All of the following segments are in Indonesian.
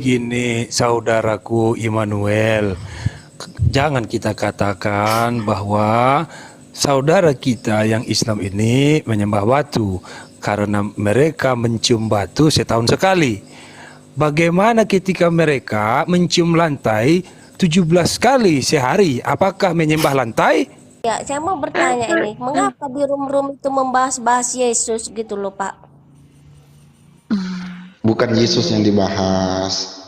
begini, saudaraku Immanuel. Jangan kita katakan bahwa saudara kita yang Islam ini menyembah batu karena mereka mencium batu setahun sekali. Bagaimana ketika mereka mencium lantai 17 kali sehari? Apakah menyembah lantai? Ya, saya mau bertanya ini, mengapa di room-room itu membahas-bahas Yesus gitu loh, Pak? Bukan Yesus yang dibahas.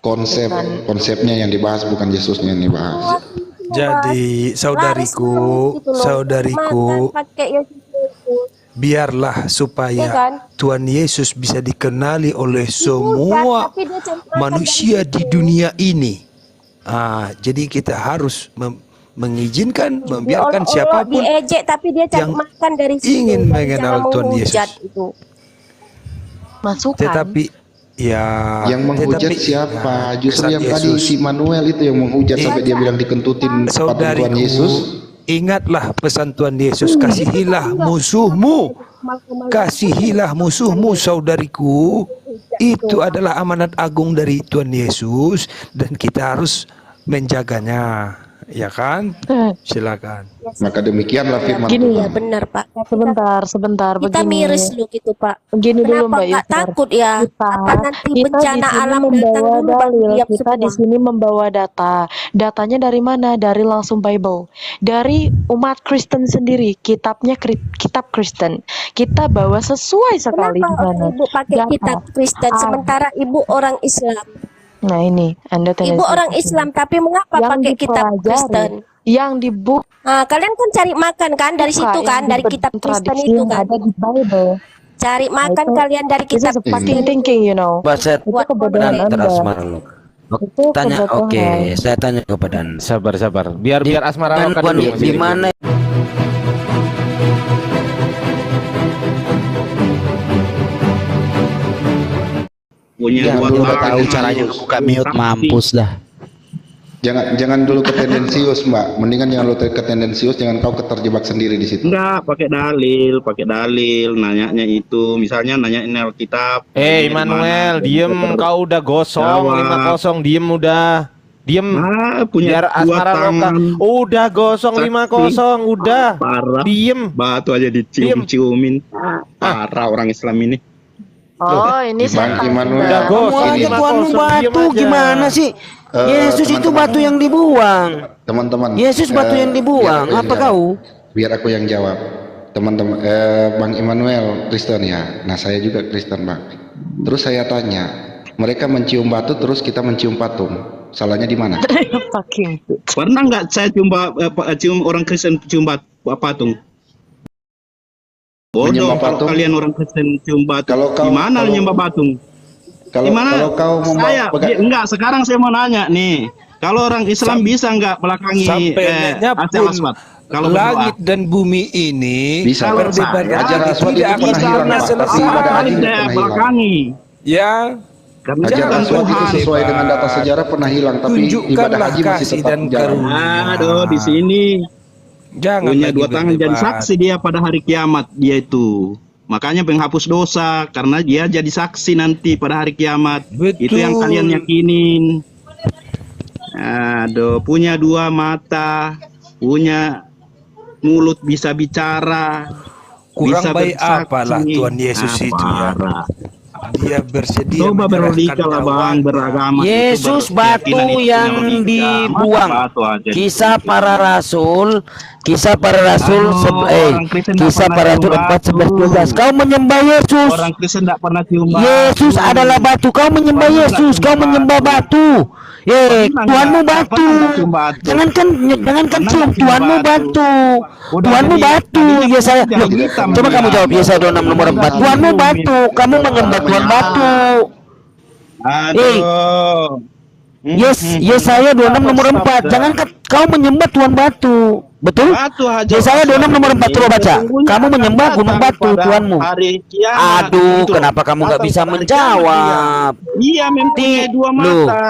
Konsepnya yang dibahas, bukan Yesusnya yang dibahas. Jadi saudariku, biarlah supaya Tuhan Yesus bisa dikenali oleh semua manusia di dunia ini. Jadi kita harus mengizinkan, membiarkan siapapun diejek, tapi dia cari makan dari ingin mengenal Tuhan Yesus. Masukan. Tetapi yang menghujat siapa? Justru yang tadi si Manuel itu yang menghujat sampai dia bilang dikentutin patung Tuhan Yesus. Ingatlah pesan Tuhan Yesus, kasihilah musuhmu. Kasihilah musuhmu, saudariku. Itu adalah amanat agung dari Tuhan Yesus dan kita harus menjaganya. Ya kan? Silakan. Maka demikianlah firman Gini, Tuhan. ya benar, Pak. Sebentar. Kita miris lu gitu, Pak. Begini dulu, Kenapa Mbak nggak Yusar. takut ya? Apa nanti bencana alam datang dulu baru siap Kita di semua? sini membawa data. Datanya dari mana? Dari langsung Bible. Dari umat Kristen sendiri, kitabnya kitab Kristen. Kita bawa sesuai sekali di Kenapa sana. Ibu pakai Data. kitab Kristen sementara Ibu orang Islam? Nah ini, Anda tanya Ibu saya. orang Islam tapi mengapa Yang pakai kitab dipelajari, Kristen? yang dibuka Nah, kalian kan cari makan kan dari situ kan, dari kitab Kristen itu kan. ada di Bible. Cari makan kalian dari This kitab is a fucking thinking, you know. Baset Itu kebodohan nanti Anda. Asmara lo. Itu Tanya, kebodohan. oke, saya tanya kepada Anda. Sabar. Biar Asmara makan Bukan, dulu. di mana punya Jangan dua dulu tangan, tahu caranya buka mute, mampus dah. Jangan dulu ketendensius, Mbak. Mendingan jangan lu ketendensius, jangan kau keterjebak sendiri di situ. Enggak, pakai dalil, nanyanya itu, misalnya nanyain Alkitab. Immanuel, diem, kau udah gosong, Jawab. 5-0, diem udah. Diem. Punya Biar dua Asmara Loka. tangan. Udah gosong, 5-0, udah. Parah. Diem. Batu aja dicium-ciumin. Parah orang Islam ini. Oh, ini Bang saya Immanuel. Udah Kamu gosong, aja 5-0, tuanmu diem batu aja. gimana sih? Yesus itu teman-teman. batu yang dibuang. Teman-teman. Yesus batu yang dibuang. biar aku yang Apa jawab. kau? Biar aku yang jawab. Teman-teman, Bang Immanuel Kristen ya. Nah, saya juga Kristen, Bang. Terus saya tanya, mereka mencium batu terus kita mencium patung. Salahnya di mana? fucking. Pernah nggak saya cium orang Kristen cium patung? Bodoh Menyembah kalau patung? kalian orang Kristen cium batu. Kalau kau- Gimana kalau- nyembah patung? Kalau kau Enggak, sekarang saya mau nanya nih. Kalau orang Islam bisa nggak belakangi Sampai Hajar Aswad? Kalau langit berdoa. dan bumi ini Bisa. perbedaan Hajar Aswad tidak itu akan pernah hilang, pernah Pak. selesai. Tapi ibadah haji Tidak pernah hilang. belakangi. Ya, Karena Hajar bukan Aswad itu Tuhan. sesuai dengan data sejarah pernah hilang, tapi ibadah tunjukkanlah haji masih kasih tetap dan jalan. karunia. Aduh, di sini Jangan punya lagi dua tangan jadi berdebat. saksi dia pada hari kiamat dia itu. Makanya penghapus dosa karena dia jadi saksi nanti pada hari kiamat. Betul. Itu yang kalian yakinin. Aduh, punya dua mata, punya mulut bisa bicara. Kurang bisa baik bersaksi. apalah Tuhan Yesus itu ya. Parah. Dia bersedia Coba berlogika menyerahkan lah bang, nyawanya. beragama. Yesus itu batu berkeyakinan itu yang punya logika. dibuang. Masa batu aja Kisah dibuang? para rasul, kisah para rasul, orang Kristen nggak kisah pernah para rasul cium 4, 11, batu. 12. Kau menyembah Yesus. Orang Kristen tidak pernah cium batu. Yesus adalah batu. Kau menyembah Orang Yesus. nggak Kau cium menyembah batu. Pernah Tuhanmu nggak? batu. Pernah nggak cium batu? Jangankan Pernah cium, nggak cium Tuhanmu batu? batu. Udah Tuhanmu jadi- batu. tadinya Yesaya. jadi Loh, hitam coba dia. kamu jawab Yesaya 26 nomor 4. Tuhanmu batu. Kamu menyembah Tuhan batu. Aduh. Yesaya 26 nomor 4. Jangan kau menyembah Tuhan batu. Betul? Batu aja. Yesaya 26 nomor 4. Coba baca. Kamu menyembah gunung batu Tuhanmu. Hari kiamat. Aduh, Gitu. kenapa kamu nggak Atau bisa pada kiamat menjawab? Iya, mempunyai dua Loh. mata.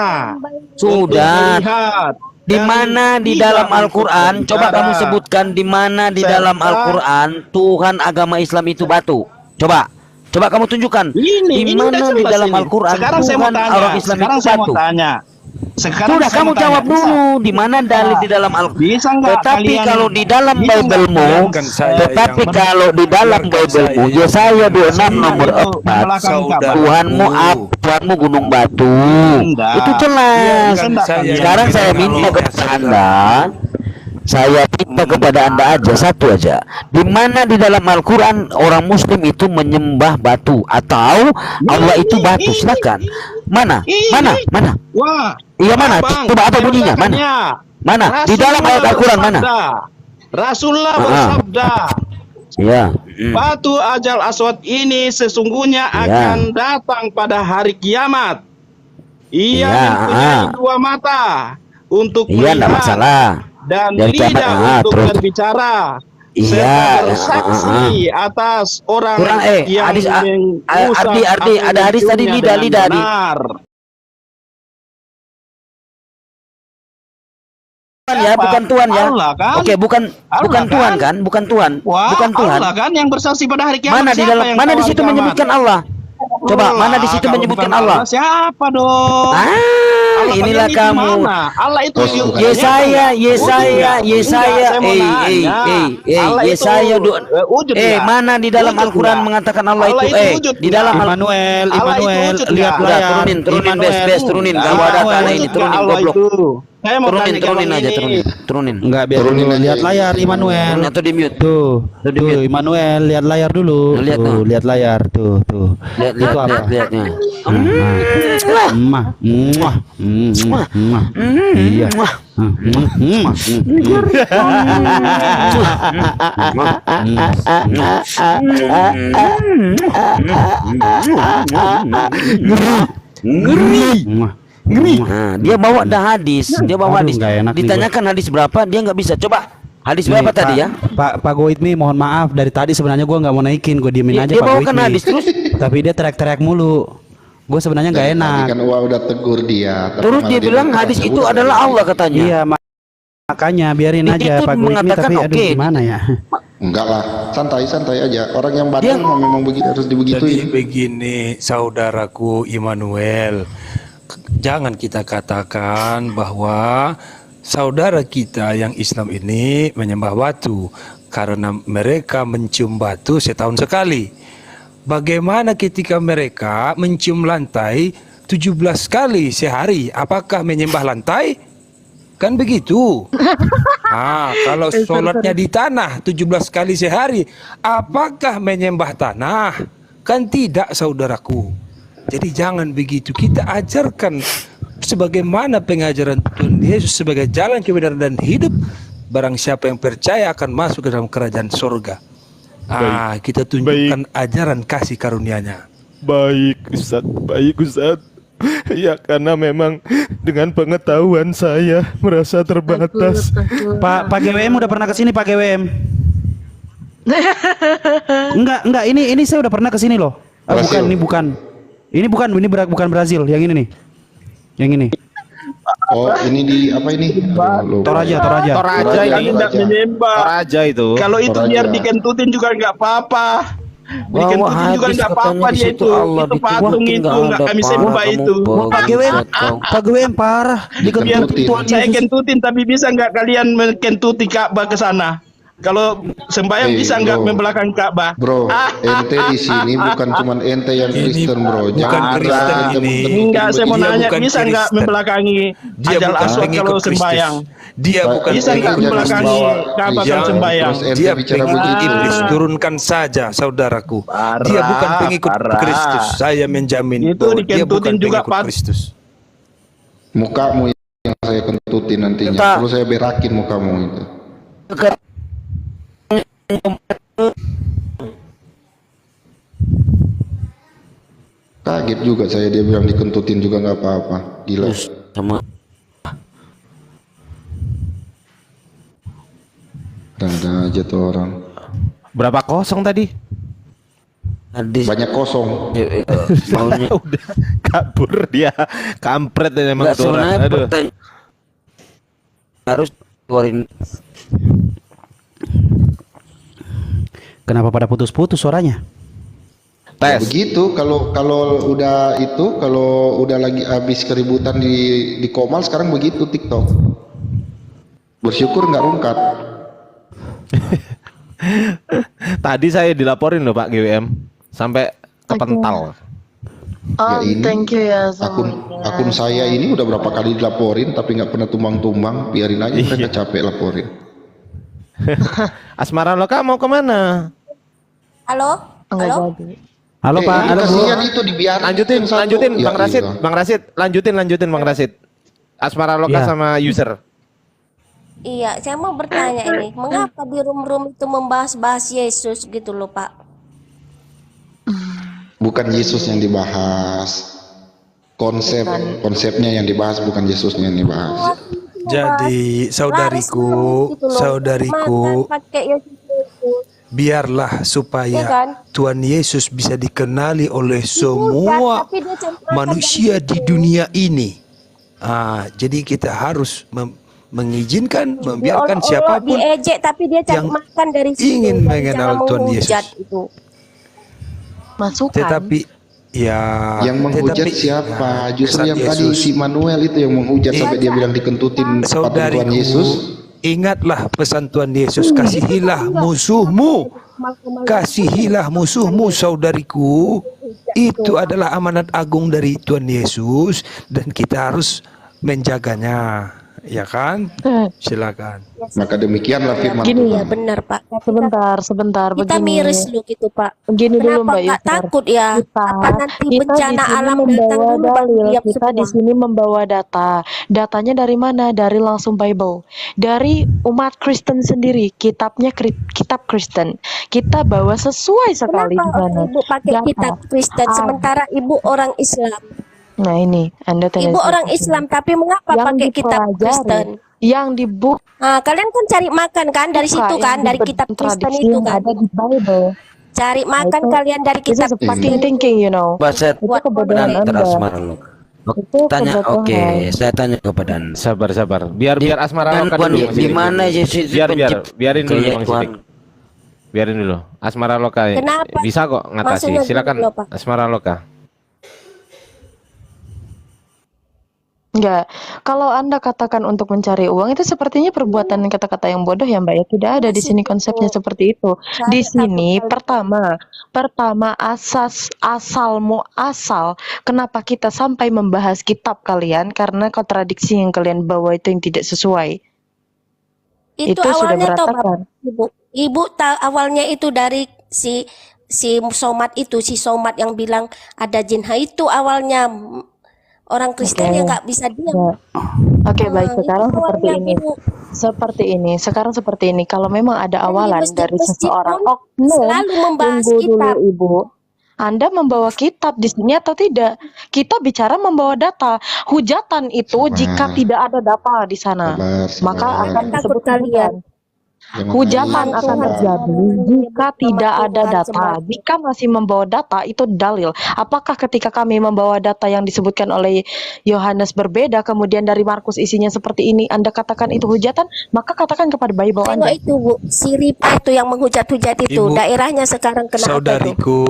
Sudah. Untuk melihat. Di Dan mana di tidak dalam untuk Al-Qur'an? Coba berbicara. kamu sebutkan di mana di dalam Serta- Al-Qur'an Tuhan agama Islam itu batu. Coba. Coba kamu tunjukkan di udah mana di jelas dalam ini. Al-Qur'an Sekarang saya mau Tuhan tanya. orang Islam Sekarang itu saya mau batu. tanya. Sekarang Sudah saya kamu mau tanya. jawab Bisa? dulu di mana dalil di dalam Al-Qur'an. Bisa nggak Tetapi kalian- kalau di dalam bisa nggak Bible-mu, Biarkan saya tetapi yang- kalau di dalam biarkan Bible-mu, saya Yesaya 26 Itu nomor di 4, belakang Ka'bah. Tuhanmu Tuhanmu gunung batu. Enggak. Itu jelas. Biarkan saya Sekarang yang saya bilang minta Allah, kepada saudara. Anda, saya minta kepada Anda aja satu aja. Di mana di dalam Al-Qur'an orang muslim itu menyembah batu atau Allah itu batu? Silakan. Mana? Mana? Mana? Wah. Iya mana? Bang, Coba apa saya bunyinya? Mana? bacakannya. Mana? Di dalam ayat Al-Qur'an mana? Rasulullah Ah. bersabda, Ya. batu Ajal Aswad ini sesungguhnya Ya. akan datang pada hari kiamat. Ia Ya, mempunyai dua mata untuk Iya, enggak melihat masalah. dan Dari kiamat, lidah untuk terus. berbicara. Iya, Serta bersaksi atas orang Kurang, yang hadis, mengusap Ardi, atau ada hadis tadi menciumnya lidah, dengan Adi. benar. Tuhan ya, bukan Tuhan ya. Allah kan? Oke, bukan Allah Tuhan kan? kan? Bukan Tuhan. Wah, Bukan Tuhan. Allah kan yang bersaksi pada hari kiamat. Mana di Siapa dalam yang mana tahu di hari situ kiamat? menyebutkan Allah? Coba, Allah, mana di situ kalau menyebutkan bukan Allah? Siapa dong? Allah Inilah pakai kamu. mana? Allah itu Oh, bukan. Yesaya, Wujud Yesaya, nggak? Saya mau nanya. Allah itu, Yesaya wujud nggak? mana di dalam Wujud Al-Qur'an nggak? mengatakan Allah Allah itu itu wujud di dalam nggak? Immanuel, Allah itu Immanuel, wujud lihat nggak? Udah, layar. turunin, bes, turunin. Nggak, Kamu ada wujud tanah ini, nggak turunin, Allah goblok. itu? Saya mau Turunin, tanya turunin kalau aja, ini. turunin. Enggak, biar Turunin dulu aja, lihat layar Immanuel. Turunin atau di mute. Tuh, Tuh, di tuh mute. Immanuel, lihat layar dulu. Lihat, Tuh, tuh. lihat layar. Tuh. Lihat, Itu apa? lihatnya. Muah, muah, muah, muah. Iya. Ngeri. Muah. Nah, dia bawa dah hadis, dia bawa Aduh, hadis. nggak enak nih Ditanyakan hadis berapa, dia nggak bisa. Coba hadis berapa Nih, tadi Pak- ya? Pak Goit nih, mohon maaf dari tadi sebenarnya gua nggak mau naikin, gue diemin aja Dia Pak Goit bawakan nih. hadis terus. Tapi dia teriak-teriak mulu. Gue sebenarnya nggak Dari enak. tadi kan Wah udah tegur dia. tapi Terus malah dia bilang bilang, hadis "Ya itu udah, adalah tadi." Allah katanya. Iya, makanya biarin Itu aja Pak Goit nih, mengatakan tapi aduh oke. gimana ya? Enggak lah, santai aja. Orang yang Dia- batin memang begitu harus Jadi dibegituin. begini, saudaraku Immanuel, jangan kita katakan bahwa saudara kita yang Islam ini menyembah batu karena mereka mencium batu setahun sekali. Bagaimana ketika mereka mencium lantai 17 kali sehari? Apakah menyembah lantai? Kan begitu. Kalau sholatnya di tanah 17 kali sehari, apakah menyembah tanah? Kan tidak, saudaraku. Jadi jangan begitu. Kita ajarkan sebagaimana pengajaran Tuhan Yesus sebagai jalan kebenaran dan hidup. Barang siapa yang percaya akan masuk ke dalam kerajaan surga. Kita tunjukkan ajaran kasih karunia-Nya. Baik Ustaz. Ya karena memang dengan pengetahuan saya merasa terbatas. Pak GWM udah pernah kesini Pak GWM? Enggak, ini saya udah pernah kesini loh. Brasil. Bukan, bukan Brazil, yang ini nih. Yang ini. Oh, ini di apa ini? Aduh, lupa. Toraja. Kita Toraja. tidak menyembah. Toraja itu. Kalau itu Toraja. biar dikentutin juga nggak apa-apa. Bawa Dikentutin juga hadis nggak katanya apa-apa di dia situ itu. Allah Itu patung ditubuhkin, itu nggak nggak ada kami pahala, sembah kamu itu. bawa Pak GWM, bangsat kau. Pak GWM parah. Biar Dikentutin. Tuhan saya kentutin, tapi bisa nggak kalian menkentuti Ka'bah ke sana? Kalau sembahyang bisa nggak bro. membelakang Ka'bah? Bro, ente di sini bukan cuman ente yang Ini Kristen, bro. bukan Jangan Kristen ente ini. mengentutin Enggak, saya mau Dia nanya bukan bisa nggak Kristen. membelakangi Dia Ajal bukan Aswad pengikut kalau Kristus. sembahyang? Dia bukan Bisa nggak pengikut membelakangi Kristus. Ka'bah kalau Jangan. sembahyang? Terus ente Dia bicara pengikut begitu. iblis, turunkan saja saudaraku. Dia bukan pengikut Parah. Kristus. Saya menjamin Itu bahwa dia bukan dikentutin juga, pengikut Pak. Kristus. Mukamu yang saya kentutin nantinya. Kita- Terus saya berakin mukamu itu. Kaget juga saya, dia bilang dikentutin juga nggak apa-apa. Gila. Terus sama Ada aja tuh orang. Berapa kosong tadi? hadis Banyak kosong. maunya Udah kabur dia. Kampret ini emang nggak tuh orang. sebenarnya Aduh. pertanyaan harus keluarin. Kenapa pada putus-putus suaranya? Ya Tes. begitu, kalau udah lagi habis keributan di Komal sekarang begitu TikTok. Bersyukur nggak rungkat. Tadi saya dilaporin loh Pak GWM sampai kepental. Ya ini Thank you ya akun saya ini udah berapa kali dilaporin tapi nggak pernah tumbang-tumbang. Biarin aja mereka capek laporin. Asmara Loka mau kemana? Halo? Enggak Halo? jadi. Halo Pak, Itu halo Bu. kasihan itu dibiarin. Lanjutin, yang satu. lanjutin Ya Bang Rasid, iya. Bang Rasid, lanjutin Bang Rasid. Asmara Loka Iya. sama user. Iya, saya mau bertanya ini, mengapa di room-room itu membahas-bahas Yesus gitu loh, Pak? Bukan Yesus yang dibahas. Konsepnya yang dibahas, bukan Yesusnya yang dibahas. Jadi saudariku, saudariku, pakai Yesus. biarlah Iya supaya kan? Tuhan Yesus bisa dikenali oleh Bukan, semua tapi dia cari makan manusia dari di situ. dunia ini. Jadi kita harus mengizinkan, membiarkan Diolok-olok, siapapun diejek, tapi dia cari yang makan dari situ. ingin dari mengenal cara Tuhan menghujat Yesus. itu. Masukan. Tetapi ya, Yang menghujat tetapi siapa? ya, Justru kesan yang tadi Yesus. si Manuel itu yang menghujat sampai dia bilang dikentutin patung Tuhan Saudariku, Yesus. ingatlah pesan Tuhan Yesus, kasihilah musuhmu. Kasihilah musuhmu, saudariku. Itu adalah amanat agung dari Tuhan Yesus dan kita harus menjaganya, ya kan? Silakan. Maka demikianlah firman Gini Tuhan. Ya benar, Pak. Sebentar Kita begini. miris loh gitu, Pak. Begini dulu Kenapa Mbak nggak Yusar. takut ya? Apa nanti bencana di sini alam datang membawa dulu baru dalil, diam kita di semua? sini membawa data. Datanya dari mana? Dari langsung Bible. Dari umat Kristen sendiri, kitab Kristen. Kita bawa sesuai sekali di Kenapa sana. Ibu pakai Data. kitab Kristen sementara Ibu orang Islam? Nah ini, Anda tanya Ibu saya. orang Islam tapi mengapa Yang pakai kitab Kristen? yang dibuka Kalian kan cari makan kan dari situ kan, dari kitab Kristen itu kan. ada di Bible. Cari makan itu- kalian dari This kitab is fucking thinking, you know. Baset Itu kebodohan dan Anda. Asmara Loka. Itu Tanya, kebodohan. oke, saya tanya kepada Anda. Sabar. Biar Asmara Loka Tuhan, dulu. Bang di Sidik. mana Yesus Biarin dulu Bang Tuhan. Sidik. Biarin dulu. Asmara Loka Kenapa? bisa kok ngatasi. Maksudnya Silakan dulu, Pak. Asmara Loka. Enggak, kalau Anda katakan untuk mencari uang itu sepertinya perbuatan dan kata-kata yang bodoh ya Mbak ya. Tidak ada di sini konsepnya seperti itu. Di sini pertama asal kenapa kita sampai membahas kitab kalian karena kontradiksi yang kalian bawa itu yang tidak sesuai. Itu Itu sudah awalnya tahu berantakan. Ibu. Ibu tahu awalnya itu dari si Somat itu, si Somat yang bilang ada jin. Itu awalnya orang Kristen Oke. yang nggak bisa diam. Ya. Oke, baik. Itu Sekarang seperti awalnya, ini. Bu. Sekarang seperti ini. Kalau memang ada Dan di awalan dari masjid-masjid seseorang pun oknum, selalu membahas tunggu dulu kitab. Ibu. Anda membawa kitab di sini atau tidak? Kita bicara membawa data. Hujatan itu Sabar. jika tidak ada data di sana, Sabar. maka akan Takut disebut kalian. hujatan. Hujatan akan terjadi jika tidak ada data. Jika masih membawa data itu dalil. Apakah ketika kami membawa data yang disebutkan oleh Yohanes berbeda, kemudian dari Markus isinya seperti ini, Anda katakan itu hujatan? Maka katakan kepada Bible Tengok Anda. itu Bu, si Ripa itu yang menghujat-hujat itu. Ibu, Daerahnya sekarang kena apa itu? Saudariku,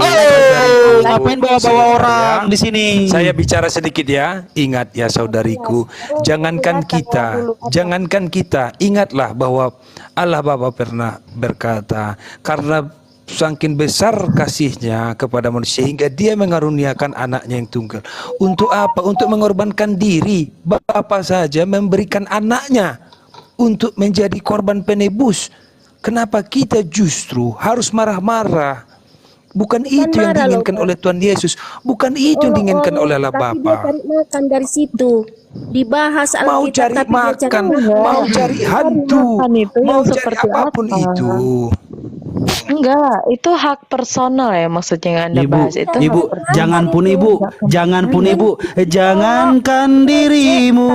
Ngapain bawa-bawa orang di sini? Saya bicara sedikit ya. Ingat ya saudariku, jangankan kita, ingatlah bahwa Allah Bapa pernah berkata, karena saking besar kasihnya kepada manusia sehingga dia mengaruniakan anaknya yang tunggal. Untuk apa? Untuk mengorbankan diri. Bapa saja memberikan anaknya untuk menjadi korban penebus. Kenapa kita justru harus marah-marah? Bukan itu yang marah loh, diinginkan Pak. oleh Tuhan Yesus. Bukan itu yang diinginkan oleh Allah Tapi dia Bapa. cari makan dari situ. Dibahas Mau Alkitab, cari tapi dia makan, cari mau cari hantu, makan itu yang mau cari seperti apapun apa? itu. Enggak, itu hak personal ya maksudnya yang Anda Ibu, bahas itu. Ibu, hak personal. jangan pun ibu, jangankan dirimu,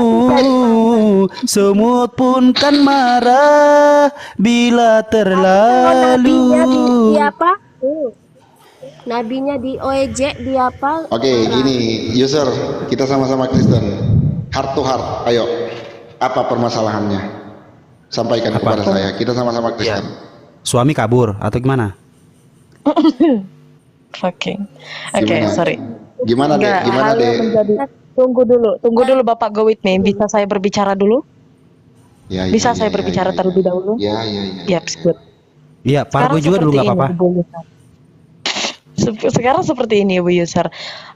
semut pun kan marah bila Nabinya di terlalu. apa? Nabinya di ojek di apa? Oke, gini, user, kita sama-sama Kristen. Heart to heart, ayo. Apa permasalahannya? Sampaikan kepada saya. Kita sama-sama Kristen. Suami kabur atau gimana? Oke, Gimana? sorry. Gimana deh? Enggak, Gimana hal deh? yang menjadi tunggu dulu Bapak Go with me. Bisa saya berbicara dulu? Ya, Bisa saya berbicara terlebih dahulu? Ya. Ya, good. Iya, Pargo Sekarang juga dulu seperti nggak ini, apa-apa. Bu Yusar. Sekarang seperti ini, Bu Yusar.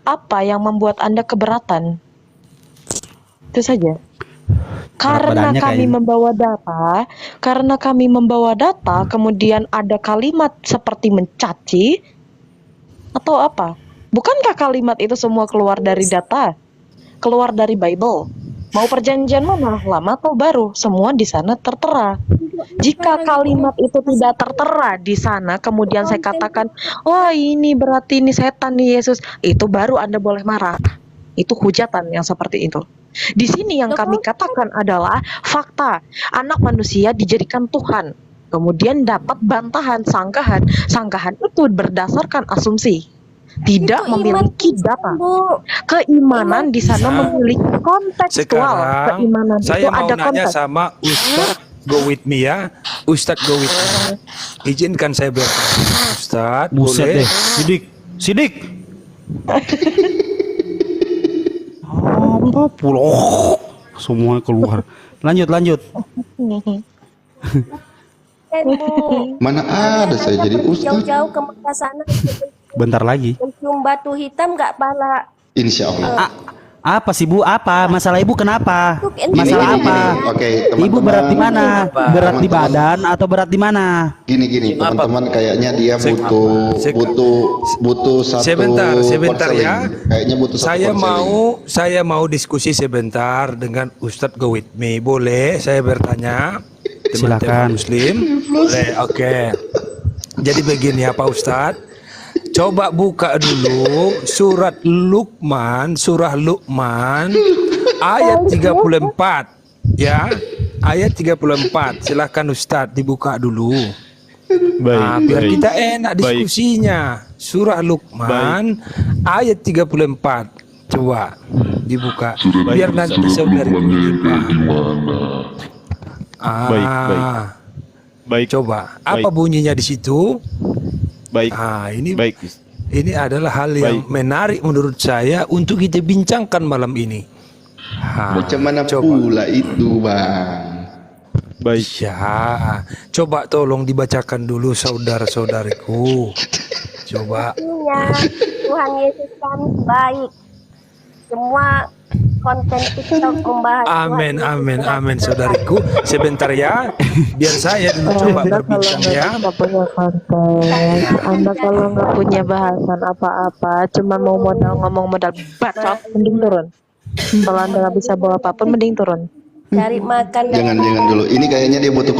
Apa yang membuat Anda keberatan? Itu saja. Karena badannya kami kayaknya. membawa data, kemudian ada kalimat seperti mencaci atau apa? Bukankah kalimat itu semua keluar dari data? Keluar dari Bible? Mau perjanjian mana? Lama atau baru? Semua di sana tertera. Jika kalimat itu tidak tertera di sana, kemudian saya katakan, wah ini berarti ini setan nih Yesus, itu baru Anda boleh marah. Itu hujatan yang seperti itu. Di sini yang kami katakan adalah fakta. Anak manusia dijadikan Tuhan. Kemudian dapat bantahan, sanggahan. Sanggahan itu berdasarkan asumsi. Tidak Itu memiliki iman, data. Bu. Keimanan di sana Nah, memiliki kontekstual. Sekarang Keimanan saya itu mau ada nanya konteks. sama Ustadz Go with me ya. Ustadz Go with me. Izinkan saya bertanya. Ustadz, Buset boleh? deh. Sidik. Apa pulau? Semua keluar. Lanjut. Bu. Mana ada saya jadi ustaz? Jauh-jauh ke Mekah sana Bentar lagi. mencium batu hitam nggak pala. Insya Allah. Apa sih Bu? Apa? Masalah Ibu kenapa? Masalah Gini, apa? Oke, Ibu berat di teman-teman. mana? Berat di badan atau berat di mana? Gini, teman-teman kayaknya dia butuh satu Sebentar konseling. ya. Kayaknya butuh satu konseling. Saya mau diskusi sebentar dengan Ustadz Go with me. Boleh saya bertanya? Silakan. Teman-teman Muslim. Boleh. Oke. Jadi begini ya Pak Ustadz. Coba buka dulu surah Luqman ayat 34 ya. Ayat 34. Silakan Ustadz dibuka dulu. Biar kita enak diskusinya. Surah Luqman ayat 34. Coba dibuka. Biar nanti saudari ini paham. Baik. Coba apa bunyinya di situ? Baik. Ini adalah hal yang menarik menurut saya untuk kita bincangkan malam ini. Macam mana pula itu, Bang? Baik. Ya, coba tolong dibacakan dulu saudara-saudariku. Coba. Tuhan Yesus kami baik. Semua konten TikTok membahas Amin, saudariku. Sebentar ya, biar saya dulu coba berbincang ya. Anda punya konten, Anda kalau nggak punya bahasan apa-apa, cuma mau ngomong modal bacot, mending turun. Kalau Anda nggak bisa bawa apapun, mending turun. cari makan. Jangan dulu. Ini kayaknya dia butuh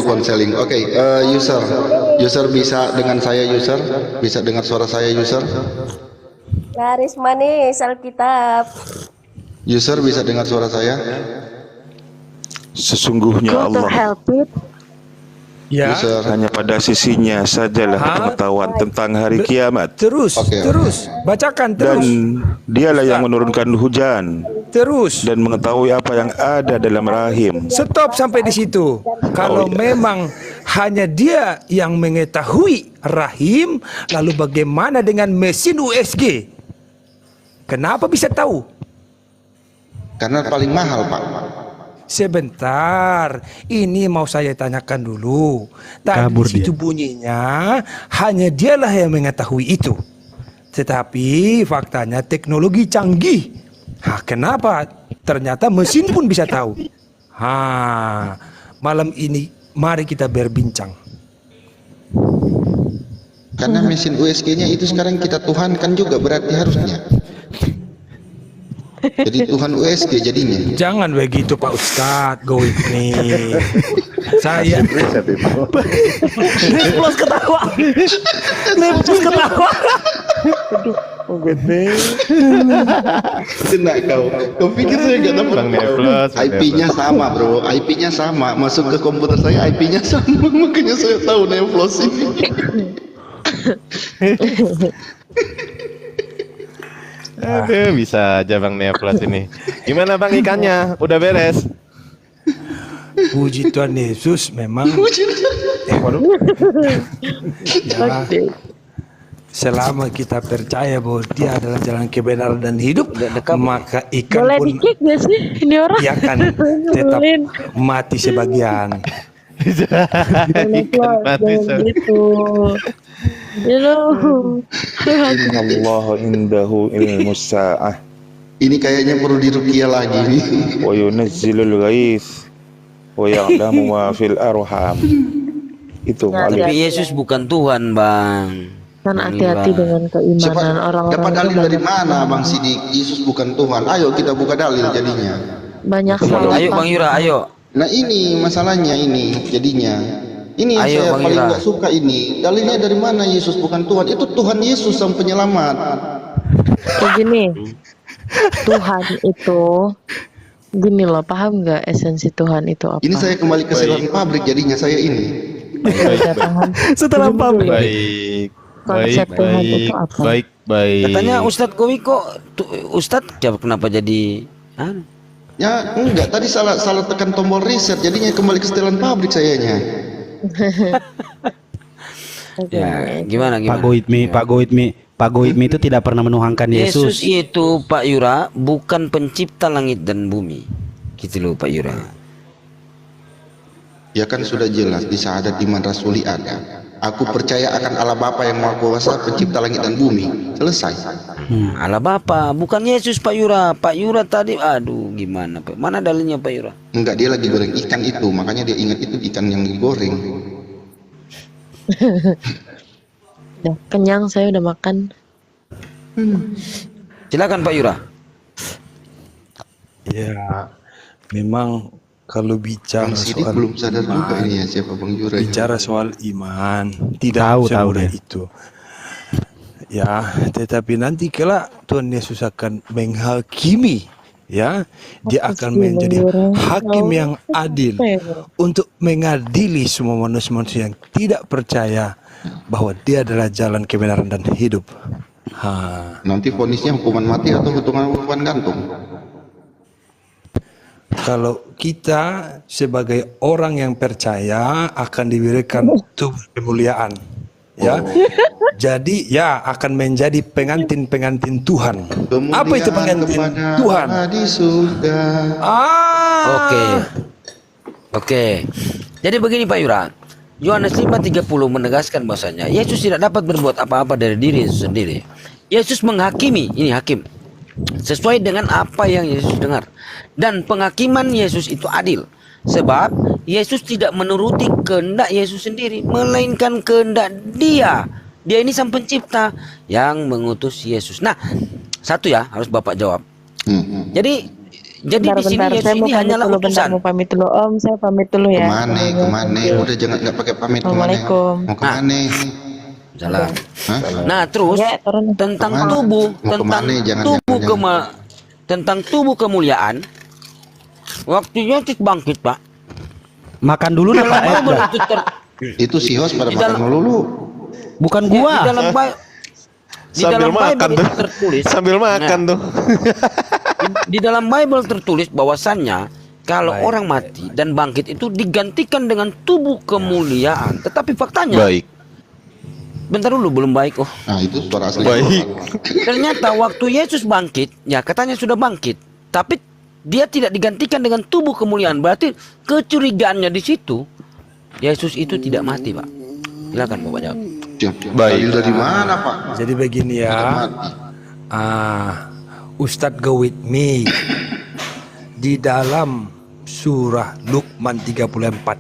konseling. Oke, user bisa dengan saya user? Bisa dengar suara saya user? Garis manis Alkitab. User bisa dengar suara saya? Sesungguhnya Go to Allah help it. Ya. User. hanya pada sisinya sajalah pengetahuan tentang hari kiamat, Terus, Oke. bacakan dan terus. dialah yang menurunkan hujan Terus. dan mengetahui apa yang ada dalam rahim. Stop sampai di situ. Kalau memang hanya dia yang mengetahui rahim, lalu bagaimana dengan mesin USG? Kenapa bisa tahu? Karena paling mahal, Pak. Sebentar, ini mau saya tanyakan dulu. Tadi Kabur di situ bunyinya hanya dialah yang mengetahui itu. Tetapi faktanya teknologi canggih. Kenapa? Ternyata mesin pun bisa tahu. Malam ini mari kita berbincang. Karena mesin USG-nya itu sekarang kita tuhankan juga berarti harusnya. Jadi Tuhan USG jadinya. Jangan begitu Pak Ustadz, go with me. Saya Plus ketawa. Kena kau. Kau pikir saya gak dapat? Bang Neflos, IP-nya sama, bro. IP-nya sama. Masuk ke komputer saya IP-nya sama. Makanya saya tahu Neflos ini. Aduh, bisa aja Bang Neflos ini. Gimana Bang ikannya? Udah beres? puji Tuhan Yesus memang. Ya, selama kita percaya bahwa dia adalah jalan kebenaran dan hidup, maka ikan Boleh pun di-kick gak sih ini orang? dia akan tetap Nyebelin. mati sebagian. Ikan mati Jangan gitu. You know. Innallaha indahu ilmus sa'ah Ini kayaknya perlu diruqyah lagi nih. wa yunazzilul ghais wa ya'lamu ma fil arham. Itu Ya, paling. Tapi Yesus bukan Tuhan, Bang. Kan hati-hati dengan keimanan orang-orang Dapat itu dalil dari banyak mana Bang Sidik? Yesus bukan Tuhan. Ayo kita buka dalil jadinya. banyak salah Ayo Bang Yura, ayo. Nah ini masalahnya ini jadinya. Ini yang Ayo, saya Bang paling Ira. nggak suka ini. Dalilnya dari mana Yesus bukan Tuhan? Itu Tuhan Yesus sang penyelamat. Begini, Tuhan itu gini loh, paham nggak esensi Tuhan itu apa? Ini saya kembali ke selang pabrik jadinya saya ini. Udah paham. Setelah pamit. Baik. Konsep Tuhan itu apa? Baik. Katanya Ustadz Kowi kok Ustadz kenapa jadi Ya enggak, tadi salah tekan tombol reset jadinya kembali ke setelan pabrik sayanya. ya gimana Pak Goitmi itu tidak pernah menuhankan Yesus Yesus. itu Pak Yura bukan pencipta langit dan bumi. Gitu loh Pak Yura. Ya kan sudah jelas di syahadat iman rasuli ada. Aku percaya akan Allah Bapa yang Maha Kuasa, pencipta langit dan bumi. Selesai. Allah Bapa, bukan Yesus Pak Yura. Pak Yura tadi, aduh gimana Pak? Mana dalilnya Pak Yura? Enggak, dia lagi goreng ikan itu, makanya dia ingat itu ikan yang digoreng. Udah kenyang, saya udah makan. Silakan Pak Yura. Ya, memang kalau bicara Bang Sidik soal belum sadar juga iman, ini ya siapa Bang Jura. bicara soal iman tidak Tahu semudah deh. itu. Ya, tetapi nanti kelak Tuhan Yesus akan menghakimi, ya, dia akan menjadi hakim yang adil untuk mengadili semua manusia yang tidak percaya bahwa dia adalah jalan kebenaran dan hidup. Nanti vonisnya hukuman mati atau hukuman gantung? Kalau kita sebagai orang yang percaya akan diberikan tubuh kemuliaan, ya. Jadi ya akan menjadi pengantin-pengantin Tuhan. Apa itu pengantin Tuhan? Di surga. Oke. Jadi begini Pak Yura. Yohanes 5:30 menegaskan bahwasanya Yesus tidak dapat berbuat apa-apa dari diri sendiri. Yesus menghakimi, ini hakim, sesuai dengan apa yang Yesus dengar. Dan penghakiman Yesus itu adil. Sebab Yesus tidak menuruti kehendak Yesus sendiri, melainkan kehendak Dia. Dia ini sang pencipta yang mengutus Yesus. Nah, satu ya harus Bapak jawab. Jadi di sini Yesus saya mau ini pamit hanyalah dulu, utusan. mau pamit dulu Om, saya pamit dulu ya. Kemana? Udah jangan nggak pakai pamit kemana? Assalamualaikum. Mau kemana? Jalan. Hah? Nah, terus Ya, turun. tentang Kemana? tubuh, Mau kemana? Jangan. tentang tubuh kemuliaan. Waktunya Yesus bangkit, Pak. Makan dulu dah Pak. Bible itu Itu si host pada Di makan dalam- melulu. Bukan di gua. dalam Sambil makan Bible tuh. itu tertulis. Sambil makan Nah, tuh. di dalam Bible tertulis bahwasannya kalau orang mati dan bangkit itu digantikan dengan tubuh kemuliaan. Tetapi faktanya, Baik. bentar dulu belum baik. Oh, Nah itu suara asli. Baik. ternyata waktu Yesus bangkit, ya katanya sudah bangkit, tapi dia tidak digantikan dengan tubuh kemuliaan. Berarti kecurigaannya di situ, Yesus itu tidak mati, Pak. Silakan Bapak jawab. Baik. Dalil dari mana Pak? Jadi begini ya, Ustadz go with me di dalam surah Luqman 34.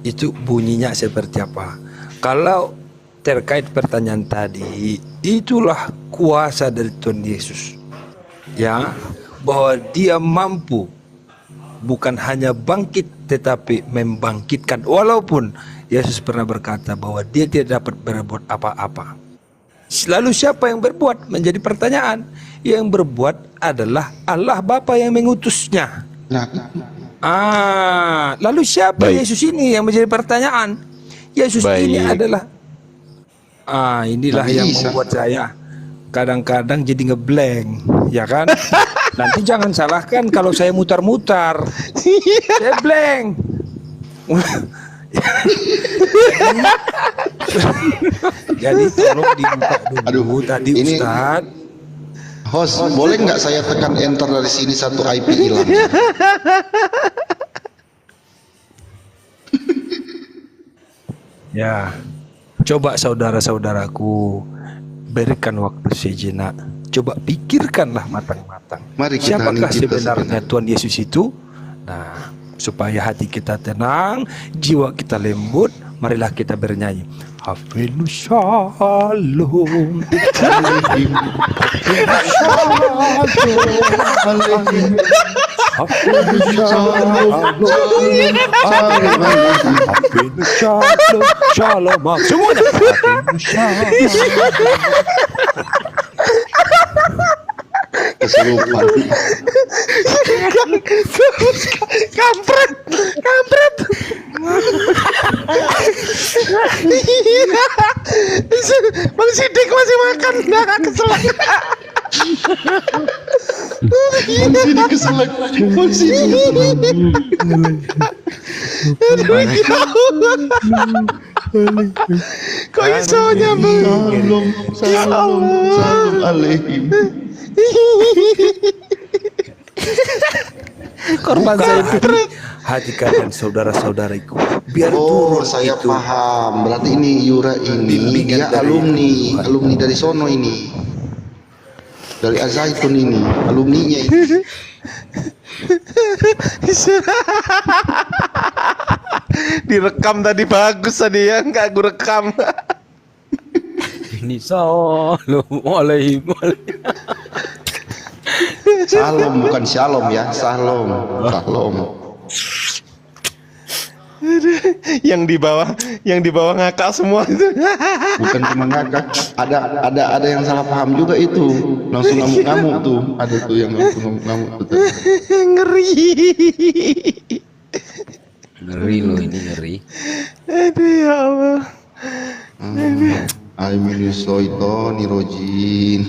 Itu bunyinya seperti apa? Kalau terkait pertanyaan tadi, itulah kuasa dari Tuhan Yesus, ya, bahwa Dia mampu bukan hanya bangkit tetapi membangkitkan. Walaupun Yesus pernah berkata bahwa Dia tidak dapat berbuat apa-apa. Lalu siapa yang berbuat? Menjadi pertanyaan. Yang berbuat adalah Allah Bapa yang mengutusnya. Lalu siapa Baik. Yesus ini yang menjadi pertanyaan? Yesus ini Baik. adalah inilah Nabi yang Isa. membuat saya kadang-kadang jadi ngeblank, ya kan? Nanti jangan salahkan kalau saya mutar-mutar. Saya blank. Jadi tolong dibuka dulu. Aduh, Tadi ini- Ustaz. Host, boleh nggak saya tekan enter dari sini satu IP hilang? Ya, coba saudara-saudaraku berikan waktu sejenak. Coba pikirkanlah matang-matang. Mari kita Siapakah hening kita sebenarnya sebentar. Tuhan Yesus itu? Nah, supaya hati kita tenang, jiwa kita lembut, marilah kita bernyanyi. Hafenu shalom. Hafenu shalom. Shalom. Semuanya. Hafenu shalom. Kesurupan. Kampret. Bang Sidik masih makan, dah keselak. Sini keselak. Sini. Kok isonya bang? Salam alaihim. Korban saya hati kalian saudara-saudariku. Biar Oh, turun saya itu. paham. Berarti ini Yura ini Bimbingan dia dari alumni dari sono ini. Dari Azaitun ini, alumninya ini. Direkam tadi bagus tadi ya, nggak gue rekam. Ini Assalamualaikum. Salom bukan shalom ya, salom. Salom. yang di bawah ngakak semua itu. Bukan cuma ngakak, ada yang salah paham juga itu. Langsung ngamuk-ngamuk tuh. Ada tuh yang langsung ngamuk-ngamuk tuh. Ngeri. Ngeri loh ini, ngeri. Aduh ya Allah. Aiminusyaithanirrajim.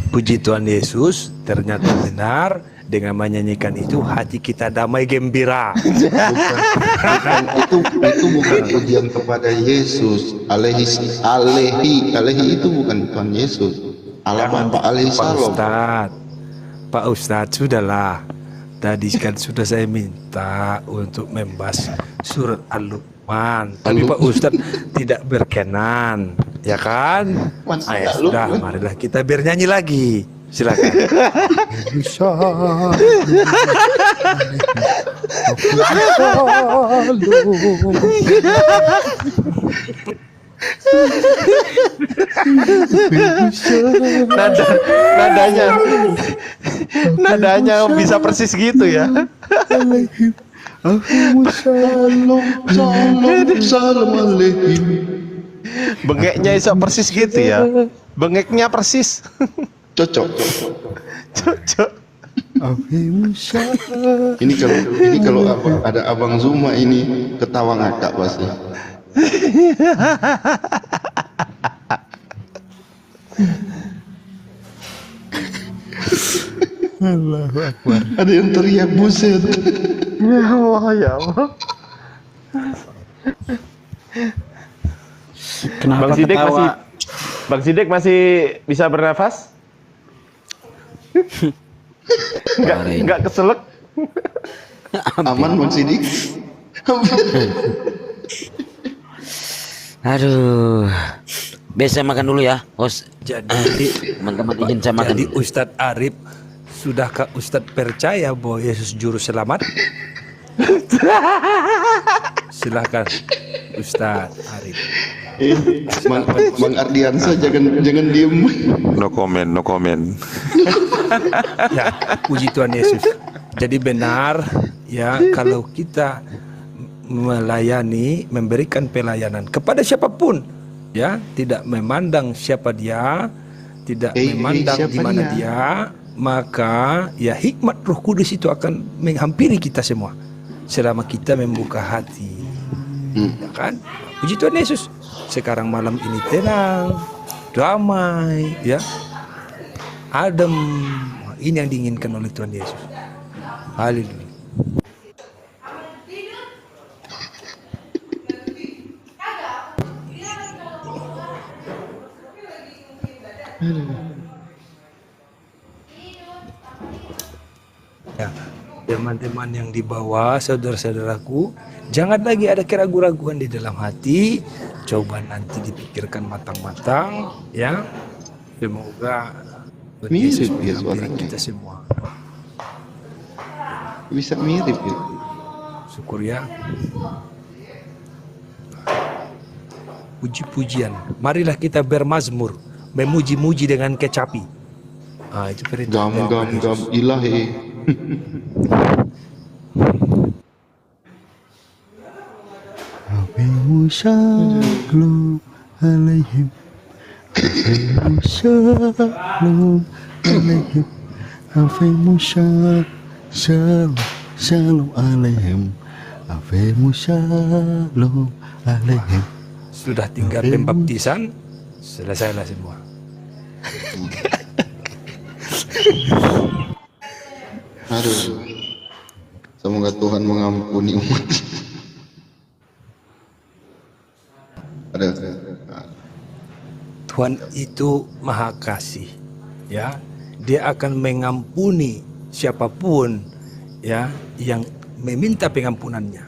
Puji Tuhan Yesus, ternyata benar dengan menyanyikan itu hati kita damai gembira. Bukan itu bukan pujian kepada Yesus. Alaihi itu bukan Tuhan Yesus. Allah Bapa alaihi salam. Pak Ustadz, sudahlah. Tadi kan sudah saya minta untuk membahas surat Al-Luqman, tapi Pak Ustadz tidak berkenan, ya kan? Ayo sudah, marilah kita bernyanyi lagi. Silakan. Nadanya bisa persis gitu ya. Salam alaihim. Bengeknya iso persis gitu ya. Bengeknya persis. Cocok. Cocok. Ini kalau ada Abang Zuma ini ketawa ngakak pasti. Allahu Akbar. Ada yang teriak buset. Ya Allah, ya Allah. Kenapa ketawa? Bang Sidik masih bisa bernafas? Enggak keselak? Aman Bang Sidik? Aduh. Biasa makan dulu ya, host. Jadi Teman-teman izin saya makan. Jadi Ustadz Arif, sudahkah Ustadz percaya bahwa Yesus juru selamat? Silahkan Ustadz Arif. Bang Ardiansa jangan diem. No comment. Ya, puji Tuhan Yesus. Jadi benar ya, kalau kita melayani, memberikan pelayanan kepada siapapun, ya, tidak memandang siapa dia, tidak memandang di mana dia, maka ya hikmat Roh Kudus itu akan menghampiri kita semua selama kita membuka hati. Ya kan? Puji Tuhan Yesus. Sekarang malam ini tenang, damai, ya. adem. Ini yang diinginkan oleh Tuhan Yesus. Haleluya. Ya, teman-teman yang di bawah, saudara-saudaraku, jangan lagi ada keraguan-raguan di dalam hati. Coba nanti dipikirkan matang-matang, ya. Semoga Tuhan Yesus Mirip ya memberkati suaranya. kita semua. Bisa mirip ya. Syukur ya. Puji-pujian. Marilah kita bermazmur, memuji-muji dengan kecapi. Itu perintah Gam Tuhan gam Yesus. gam ilahi. Shalom alaihim. Shalom alaihim. Shalom shalom alaihim. Shalom alaihim. Sudah tinggal pembaptisan, selesailah semua. Aduh. Semoga Tuhan mengampuni umat. Ada. Tuhan itu maha kasih, ya. Dia akan mengampuni siapapun, ya, yang meminta pengampunannya.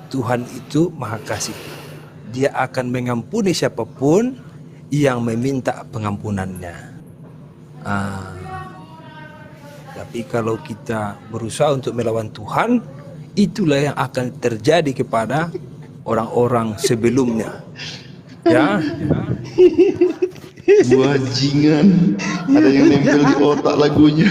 Tuhan itu maha kasih. Dia akan mengampuni siapapun yang meminta pengampunannya. Tapi kalau kita berusaha untuk melawan Tuhan, itulah yang akan terjadi kepada orang-orang sebelumnya. Ya. Bajingan. Ada yang nempel di otak lagunya.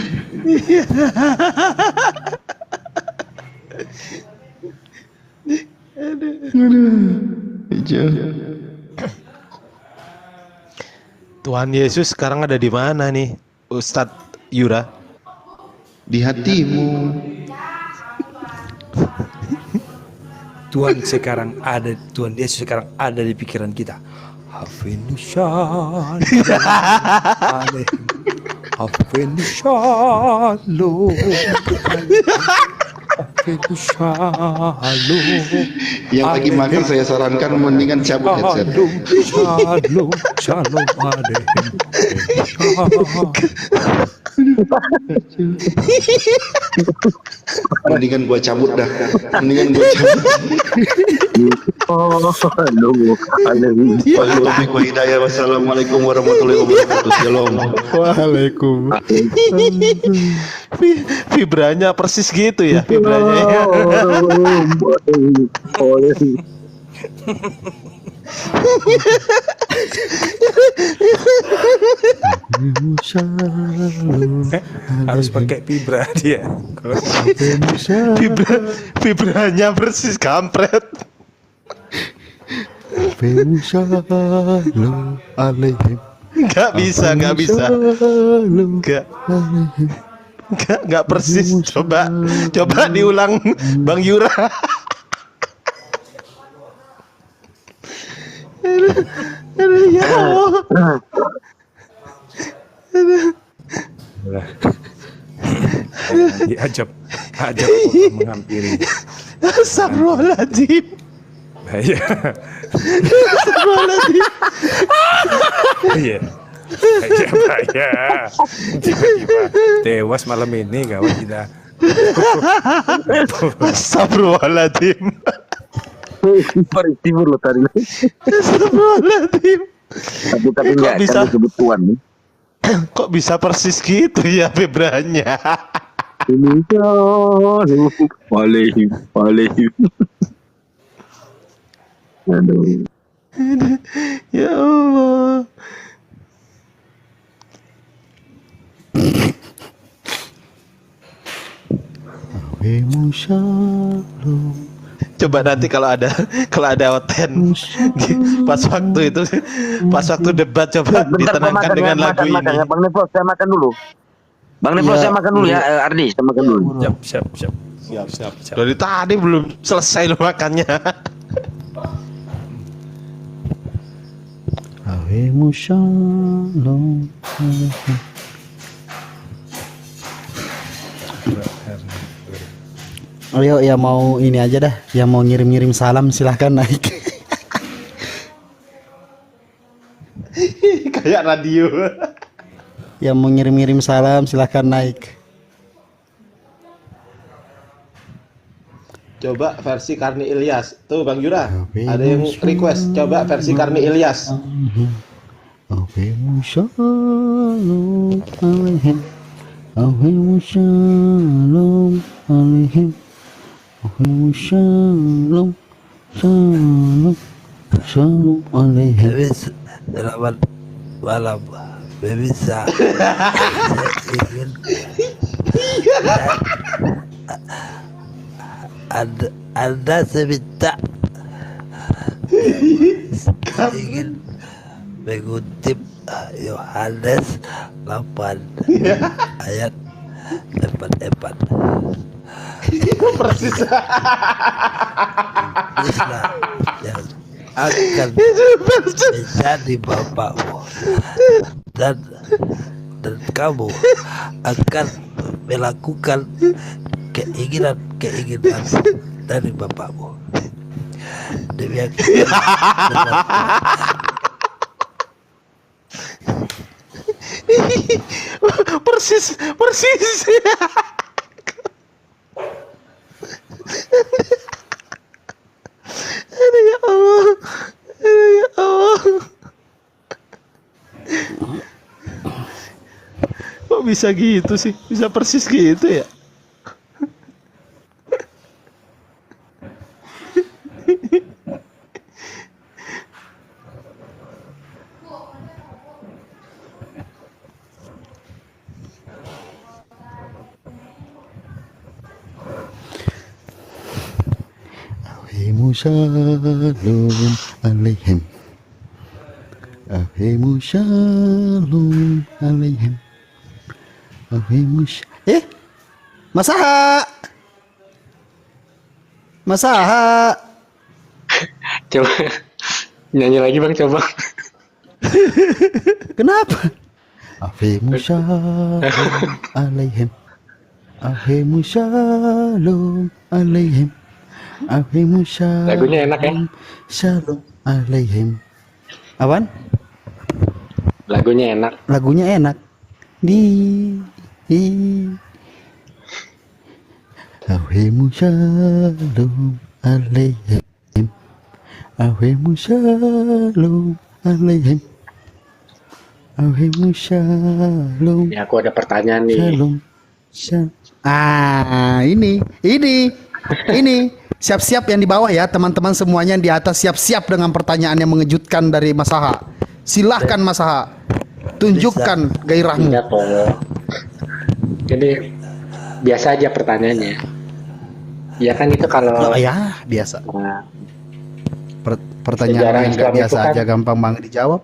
Tuhan Yesus sekarang ada di mana nih, Ustadz Yura? Di hatimu. Tuhan Yesus sekarang ada di pikiran kita. Hafenushan. Yang lagi makan saya sarankan mendingan cabut headset. Shalom alaikum. Mendingan gua cabut dah. Mendingan gua cabut. Wassalamualaikum warahmatullahi wabarakatuh. Shalom. Waalaikum. Vibranya persis gitu ya, vibranya. Harus pakai vibra dia. Vibranya persis kampret. Shalom alaihim. Nggak bisa. Nggak persis. Coba diulang, Bang Yura. Ya Allah. Ajab orang menghampiri. Astagfirullahaladzim. Iya. Astagfirullahaladzim. Iya. Bahaya. Tiba-tiba tewas malam ini kawan kita. Astagfirullahaladzim. Peristiwa lo tadi. Astagfirullahaladzim. Tapi enggak bisa sebut Tuhan nih. Kok bisa persis gitu ya vibranya? Ini alaihim. Aduh. Ya Allah. Shalom. Coba nanti kalau ada oten pas waktu debat coba ditenangkan dengan lagu ini. Bang Nefos, saya makan dulu. Bang Nefos, saya makan dulu ya. Ardi, saya makan dulu. Siap. Dari tadi belum selesai lo makannya. Shalom Aleichem. Ayo yang mau ini aja dah, yang mau ngirim-ngirim salam silahkan naik. Kayak radio. Yang mau ngirim-ngirim salam silahkan naik. Coba versi Karni Ilyas. Tuh Bang Yura, ada yang request coba versi Karni Ilyas. Shalom Aleichem. Shalom Aleichem. Shalom Shalom Shalom Aleichem. Selamat malam, bisa ingin Anda seminta ingin mengutip Yohanes 8 ayat 44. Persis. Islam yang akan menjadi bapakmu dan kamu akan melakukan keinginan dari bapakmu. Demikian. Persis. Aduh ya Allah. Kok bisa gitu sih? Bisa persis gitu ya? Shalom Aleichem. Shalom Aleichem. Masaha. Coba nyanyi lagi Bang, coba. Kenapa? Shalom Aleichem. Shalom Aleichem. Lagunya enak ya? Shalom Aleichem. Apaan? Lagunya enak. Shalom Aleichem. Shalom Aleichem. Shalom. Ya, aku ada pertanyaan nih. Shalom. Ini. Siap-siap yang di bawah ya, teman-teman semuanya yang di atas siap-siap dengan pertanyaan yang mengejutkan dari Mas Aha. Silahkan Mas Aha, tunjukkan gairahmu. Iya, jadi biasa aja pertanyaannya. Ya kan itu kalau ya biasa. Nah, Pertanyaan yang nggak biasa aja gampang banget dijawab.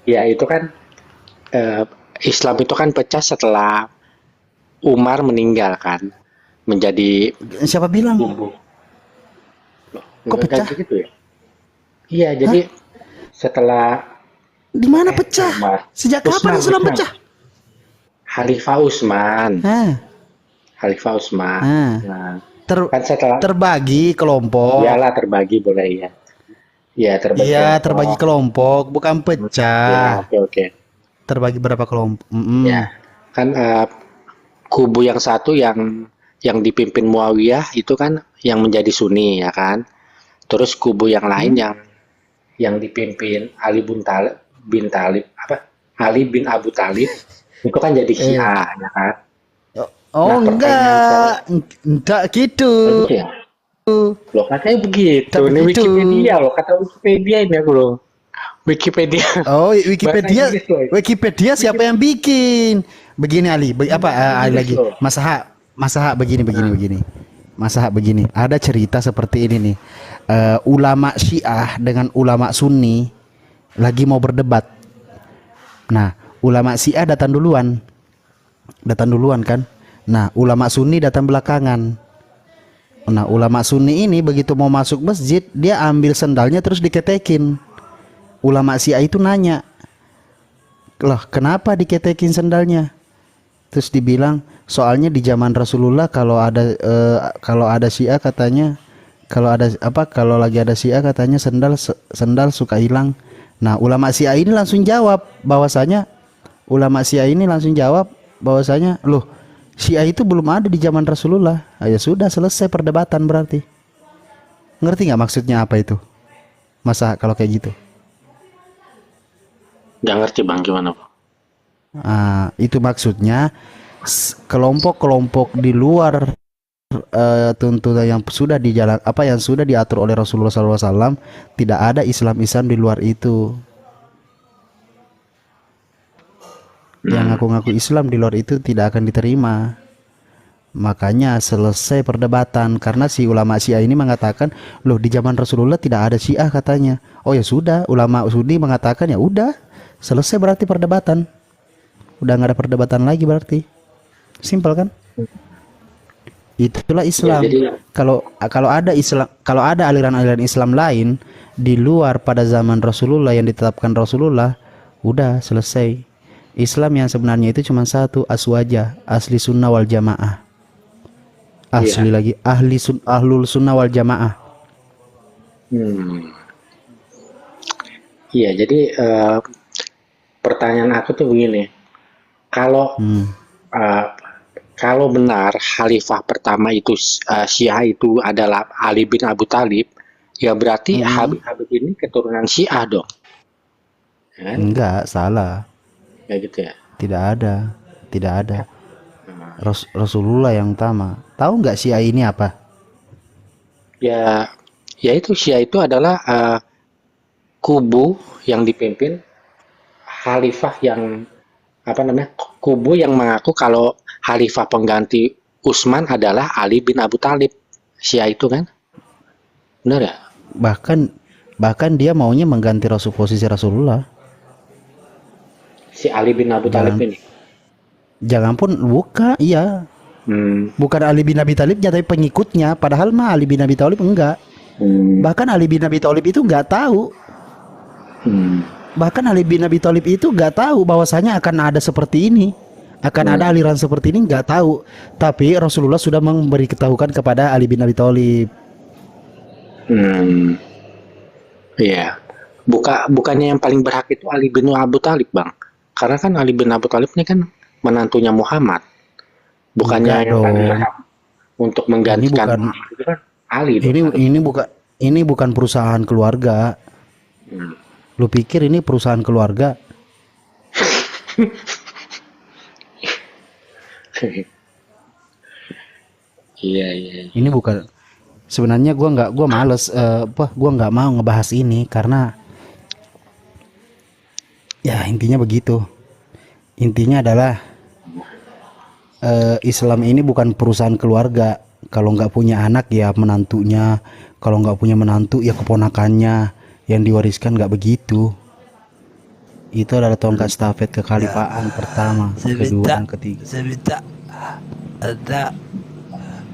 Ya itu kan Islam itu kan pecah setelah Umar meninggal kan, menjadi siapa bilang? Kok pecah? Gitu ya? Iya, jadi setelah di mana pecah? Sejak kapan Islam pecah? Khalifah Utsman. Khalifah Utsman. Nah, kan setelah terbagi kelompok. Iyalah, terbagi boleh ya. Iya, terbagi. Iya, terbagi kelompok, bukan pecah. Ya, oke. Terbagi berapa kelompok? Ya, kan kubu yang satu yang dipimpin Muawiyah itu kan yang menjadi Sunni ya kan. Terus kubu yang lain yang dipimpin Ali bin Abu Thalib itu kan jadi Syiah ya kan. Oh enggak gitu. Ya? Loh katanya begitu. Ini Wikipedia loh, kata Wikipedia ini aku loh. Wikipedia. Oh Wikipedia siapa yang bikin? Begini Ali, Ali lagi. Masaha begini. Masaha begini. Ada cerita seperti ini nih. Ulama Syiah dengan ulama Sunni lagi mau berdebat. Nah, ulama Syiah datang duluan kan. Nah, ulama Sunni datang belakangan. Nah, ulama Sunni ini begitu mau masuk masjid, dia ambil sendalnya terus diketekin. ulama Syiah itu nanya, loh kenapa diketekin sendalnya? Terus dibilang soalnya di zaman Rasulullah kalau ada Syiah katanya, kalau lagi ada Syiah katanya sendal suka hilang. Nah ulama Syiah ini langsung jawab bahwasanya loh Syiah itu belum ada di zaman Rasulullah. Ya sudah, selesai perdebatan berarti. Ngerti nggak maksudnya apa itu? Masa kalau kayak gitu? Nggak ngerti Bang, gimana Bang? Itu maksudnya kelompok-kelompok di luar tuntunan yang sudah yang sudah diatur oleh Rasulullah SAW, tidak ada Islam di luar itu. Yang ngaku-ngaku Islam di luar itu tidak akan diterima. Makanya selesai perdebatan karena si ulama Syiah ini mengatakan, loh di zaman Rasulullah tidak ada Syiah katanya. Oh ya sudah, ulama Sunni mengatakan ya udah, selesai berarti perdebatan. Udah nggak ada perdebatan lagi berarti. Simpel kan? Itulah Islam. Ya, Kalau ada aliran-aliran Islam lain di luar pada zaman Rasulullah yang ditetapkan Rasulullah, udah selesai. Islam yang sebenarnya itu cuma satu, aswaja, asli sunnah wal jamaah. Ahlul sunnah wal jamaah. Iya, jadi pertanyaan aku tuh begini, kalau benar Khalifah pertama itu Syiah itu adalah Ali bin Abu Thalib, ya berarti Habib ini keturunan Syiah dong. Kan? Enggak, salah. Ya gitu ya. Tidak ada. Rasulullah yang utama. Tahu nggak Syiah ini apa? Ya itu Syiah itu adalah kubu yang dipimpin Khalifah yang kubu yang mengaku kalau Khalifah pengganti Utsman adalah Ali bin Abu Thalib. Syiah itu kan, benar ya? Bahkan dia maunya mengganti posisi Rasulullah. Si Ali bin Abu Thalib ini. Jangan pun iya. Bukan Ali bin Abi Thalibnya tapi pengikutnya. Padahal mah Ali bin Abi Thalib enggak. Bahkan Ali bin Abi Thalib itu enggak tahu. Bahkan Ali bin Abi Thalib itu enggak tahu bahwasanya akan ada seperti ini. Akan ada aliran seperti ini, enggak tahu. Tapi Rasulullah sudah memberitahukan kepada Ali bin Abi Thalib. Iya. Bukannya yang paling berhak itu Ali bin Abu Thalib, Bang. Karena kan Ali bin Abu Thalib ini kan menantunya Muhammad. Bukannya yang paling berhak untuk menggantikan Muhammad itu kan Ali. Ini bukan perusahaan keluarga. Lu pikir ini perusahaan keluarga? Iya. Ini bukan. Sebenarnya gua males gua nggak mau ngebahas ini karena ya intinya begitu. Intinya adalah Islam ini bukan perusahaan keluarga. Kalau nggak punya anak ya menantunya, kalau nggak punya menantu ya keponakannya yang diwariskan, nggak begitu. Itu adalah tongkat stafet kekhalifahan pertama, kedua, dan ketiga. Saya minta Anda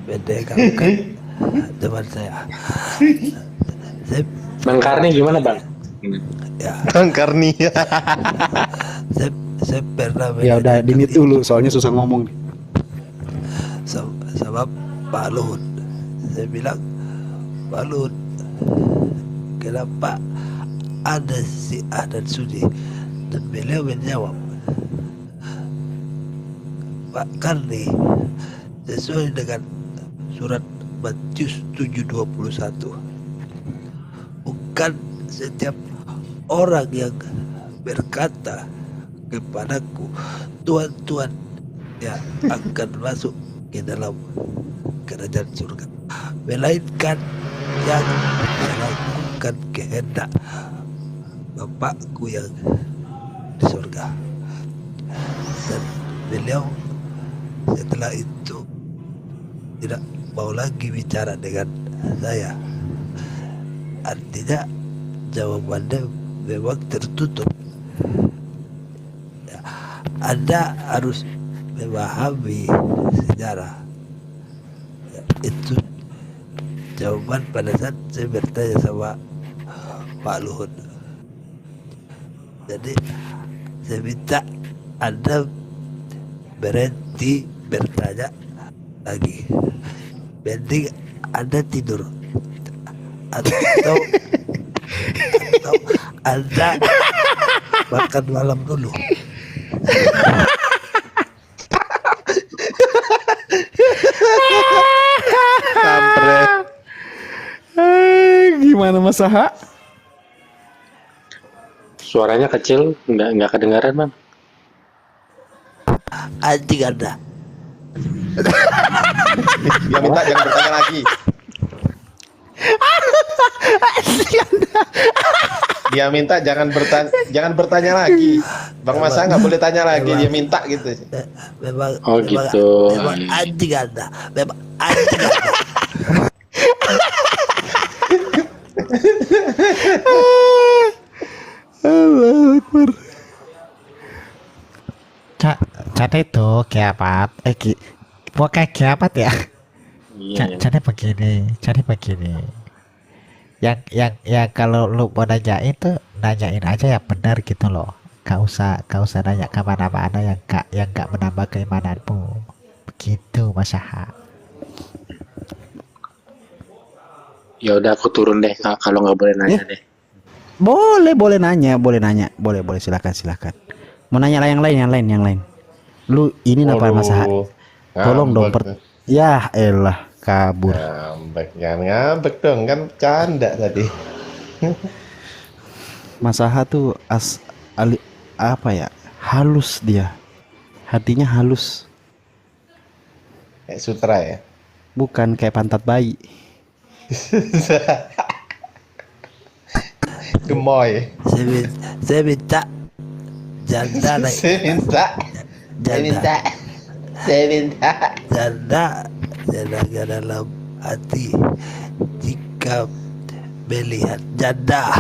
mendengarkan teman saya. Bang Karni gimana Bang? Ya. Bang Karni. saya pernah Ya udah di-mute dulu soalnya susah ngomong. Sama Pak Luhut. Saya bilang, Pak Luhut, kenapa ada Syiah dan Sunni? Dan beliau menjawab, Pak Karni, sesuai dengan surat Matius 7:21, bukan setiap orang yang berkata kepadaku Tuhan Tuhan ya akan masuk ke dalam kerajaan surga, melainkan yang melakukan kehendak Bapakku yang di surga. Dan beliau setelah itu tidak mau lagi bicara dengan saya. Artinya jawabannya memang tertutup. Ya, Anda harus memahami sejarah. Ya, itu jawaban pada saat saya bertanya sama Pak Luhut. Jadi saya minta Anda berhenti bertanya lagi. Mending Anda tidur atau Anda makan malam dulu. Kampret. Gimana Mas Saha? Suaranya kecil, nggak kedengaran, Bang. Anjing Anda. Dia minta jangan bertanya lagi. Dia minta jangan bertanya lagi. Bang Masa nggak boleh tanya lagi. Dia minta gitu. Memang, Oh gitu. memang anjing Anda. Memang anjing Anda. Allahu Akbar. Cat itu kiamat. Bukan kiamat ya. Iya. Jadi begini. Yang kalau lu mau nanyain tuh nanyain aja yang benar gitu loh. Gak usah nanya kemana-mana yang gak menambah keimananmu. Begitu Mas Saha. Ya udah aku turun deh kalau nggak boleh nanya deh. Boleh nanya. Boleh silakan. Mau nanya yang lain. Lu ini apa Mas Saha? Tolong dong ya elah kabur. Ngambek, jangan ngambek dong, kan canda tadi. Mas Saha tuh apa ya? Halus dia. Hatinya halus. Kayak sutra ya. Bukan kayak pantat bayi. Gemoy. Saya minta janda naik. Janda dalam hati jika melihat janda.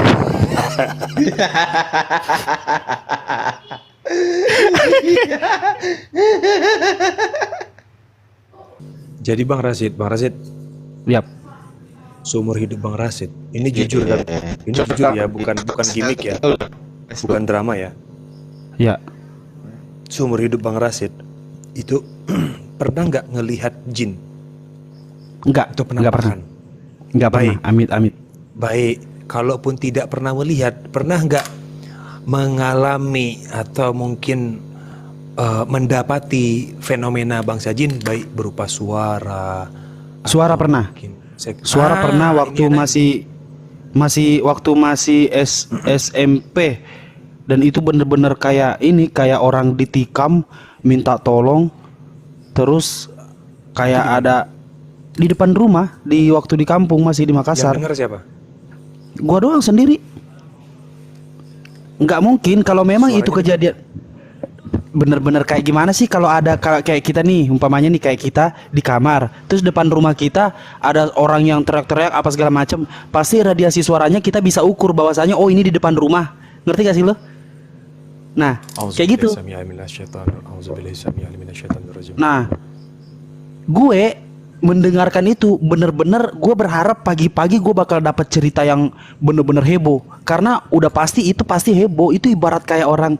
Jadi Bang Rasid, Yap. seumur hidup Bang Rasid, ini jujur kan? Ini jujur ya, bukan gimmick ya, bukan drama ya. Ya. Seumur hidup Bang Rasid itu pernah nggak ngelihat jin? Enggak. Atau penampakan? Enggak pernah. Amit. Baik, kalaupun tidak pernah melihat, pernah nggak mengalami atau mungkin mendapati fenomena bangsa jin, baik berupa suara? Suara pernah. Suara pernah waktu masih SMP, dan itu bener-bener kayak orang ditikam minta tolong, terus kayak ada di depan rumah waktu di kampung masih di Makassar. Yang dengar siapa? Gua doang sendiri. Nggak mungkin kalau memang Suaranya itu kejadian. Bener-bener kayak gimana sih kalau ada kayak kita nih, umpamanya nih kayak kita di kamar, terus depan rumah kita ada orang yang teriak-teriak apa segala macam, pasti radiasi suaranya kita bisa ukur bahwasanya oh ini di depan rumah. Ngerti gak sih lo? Nah, kayak gitu. Nah, gue mendengarkan itu bener-bener gue berharap pagi-pagi gue bakal dapat cerita yang bener-bener heboh, karena udah pasti heboh. Itu ibarat kayak orang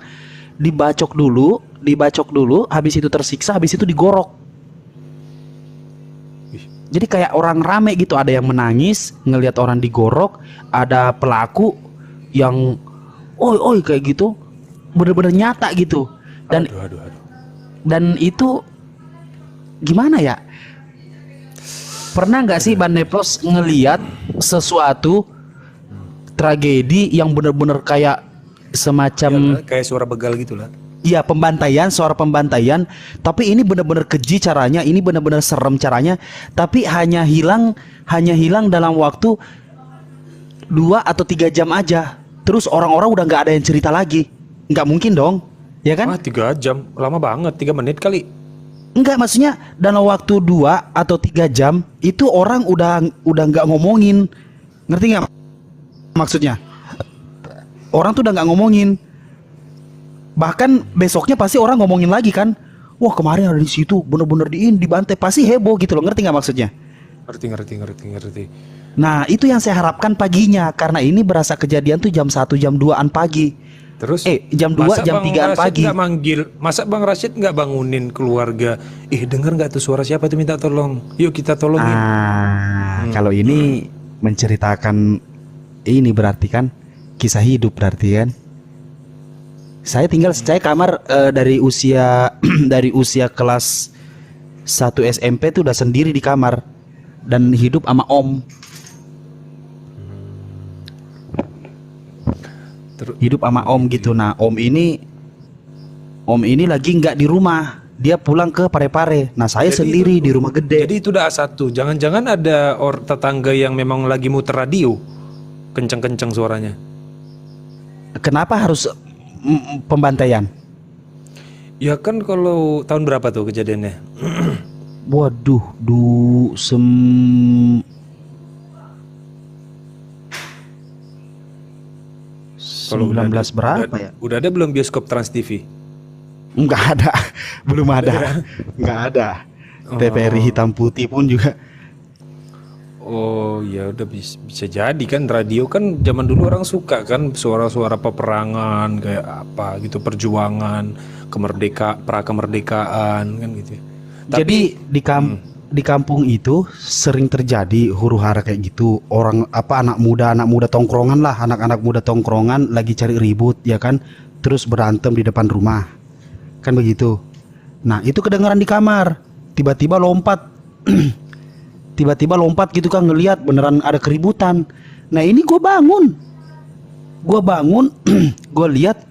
dibacok dulu, habis itu tersiksa, habis itu digorok. Jadi kayak orang rame gitu, ada yang menangis ngelihat orang digorok, ada pelaku yang oi kayak gitu, bener-bener nyata gitu. Dan dan itu gimana ya? Pernah nggak sih Ban Neplos ngelihat sesuatu tragedi yang bener-bener kayak semacam kayak suara begal gitulah. Iya, suara pembantaian, tapi ini benar-benar keji caranya, ini benar-benar serem caranya, tapi hanya hilang dalam waktu 2 atau 3 jam aja. Terus orang-orang udah nggak ada yang cerita lagi. Nggak mungkin dong, ya kan? 3 jam, lama banget, 3 menit kali. Enggak, maksudnya dalam waktu 2 atau 3 jam itu orang udah nggak ngomongin. Ngerti nggak maksudnya? Orang tuh udah nggak ngomongin. Bahkan besoknya pasti orang ngomongin lagi kan. Wah, kemarin ada di situ, bener-bener dibantai, pasti heboh gitu loh. Ngerti nggak maksudnya? Ngerti. Nah, itu yang saya harapkan paginya, karena ini berasa kejadian tuh jam 1 jam 2-an pagi. Terus jam 2 jam 3 pagi. Masa Bang Rashid nggak bangunin keluarga? Dengar nggak tuh suara siapa tuh minta tolong? Yuk kita tolongin. Kalau ini menceritakan ini berarti kan kisah hidup berarti kan. Saya kamar dari usia dari usia kelas 1 SMP tuh udah sendiri di kamar dan hidup sama om. Hidup sama om gitu. Nah, om ini lagi nggak di rumah, dia pulang ke Parepare. Nah, saya sendiri di rumah gede. Jadi itu udah A1. Jangan-jangan ada tetangga yang memang lagi muter radio, kenceng-kenceng suaranya. Kenapa harus pembantaian? Ya kan kalau tahun berapa tuh kejadiannya? Waduh, 19 berapa ya? Udah ada belum bioskop Trans TV? Enggak ada, belum ada, enggak ada. TVRI hitam putih pun juga. Oh ya udah bisa jadi kan, radio kan zaman dulu orang suka kan suara-suara peperangan kayak apa gitu, perjuangan, pra-kemerdekaan kan gitu. Jadi di kampung itu sering terjadi huru-hara kayak gitu. Orang anak muda tongkrongan lah, anak-anak muda tongkrongan lagi cari ribut ya kan, terus berantem di depan rumah. Kan begitu. Nah, itu kedengaran di kamar. Tiba-tiba lompat. Tiba-tiba lompat gitu kan, ngelihat beneran ada keributan. Nah, ini gue bangun. Gue lihat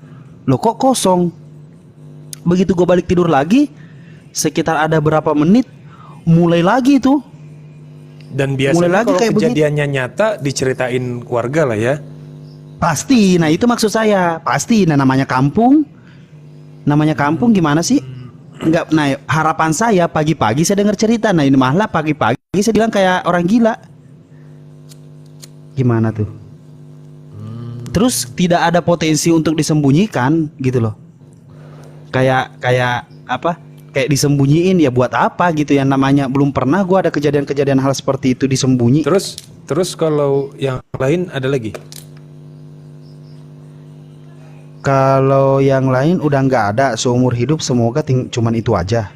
loh kok kosong. Begitu gue balik tidur lagi, sekitar ada berapa menit mulai lagi tuh. Dan biasanya kalau kejadiannya nyata diceritain keluarga lah ya. Pasti. Nah, itu maksud saya. Pasti. Nah, namanya kampung gimana sih? Enggak. Nah, harapan saya pagi-pagi saya dengar cerita. Nah, ini malah pagi-pagi saya bilang kayak orang gila. Gimana tuh? Terus tidak ada potensi untuk disembunyikan gitu loh. Kayak apa? Kayak disembunyiin ya buat apa gitu, yang namanya belum pernah gua ada kejadian-kejadian hal seperti itu disembunyi. Terus kalau yang lain ada lagi? Kalau yang lain udah nggak ada seumur hidup, semoga cuman itu aja.